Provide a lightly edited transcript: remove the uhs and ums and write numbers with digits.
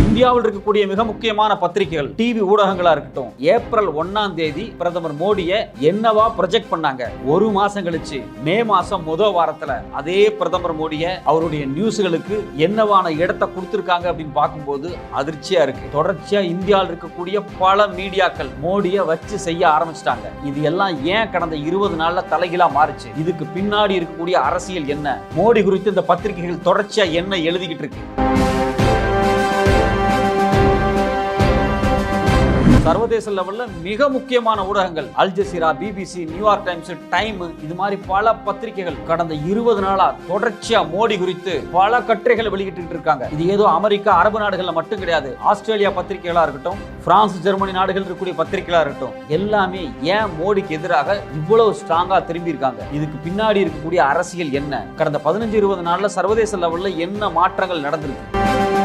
இந்தியாவில் இருக்கக்கூடிய மிக முக்கியமான பத்திரிகைகள், டிவி ஊடகங்களா இருக்கட்டும், ஏப்ரல் 1ஆம் தேதி பிரதமர் மோடியை என்னவா ப்ரொஜெக்ட் பண்ணாங்க. ஒரு மாசம் கழிச்சு மே மாசம் முதல் வாரத்துல அதே பிரதமர் மோடியை அவருடைய நியூஸ்களுக்கு என்னவான இடத்தை கொடுத்திருக்காங்க அப்படின்னு பார்க்கும்போது அதிர்ச்சியா இருக்கு. தொடர்ச்சியா இந்தியாவில் இருக்கக்கூடிய பல மீடியாக்கள் மோடியை வச்சு செய்ய ஆரம்பிச்சிட்டாங்க. இது எல்லாம் ஏன் கடந்த 20 நாள்ல தலைகீழா மாறுச்சு? இதுக்கு பின்னாடி இருக்கக்கூடிய அரசியல் என்ன? மோடி குறித்து இந்த பத்திரிகைகள் தொடர்ச்சியா என்ன எழுதிக்கிட்டு இருக்கு? சர்வதேச லெவல்ல மிக முக்கியமான ஊடகங்கள் Al Jazeera, BBC, New York times, time, இது மாதிரி பல பத்திரிகைகள் கடந்த 20 நாளா தொடர்ச்சியா மோடி குறித்து பல கட்டுரைகளை வெளியிட்டு இருக்காங்க. இது ஏதோ அமெரிக்கா, அரபு நாடுகள்ல மட்டும் கிடையாது. ஆஸ்திரேலியா பத்திரிகைகளா இருக்கட்டும், பிரான்ஸ், ஜெர்மனி நாடுகள் இருக்கக்கூடிய பத்திரிகைகளா இருக்கட்டும், எல்லாமே ஏன் மோடிக்கு எதிராக இவ்வளவு ஸ்ட்ராங்கா திரும்பி இருக்காங்க? இதுக்கு பின்னாடி இருக்கக்கூடிய அரசியல் என்ன? கடந்த 15-20 நாள்ல சர்வதேச லெவல்ல என்ன மாற்றங்கள் நடந்திருக்கு?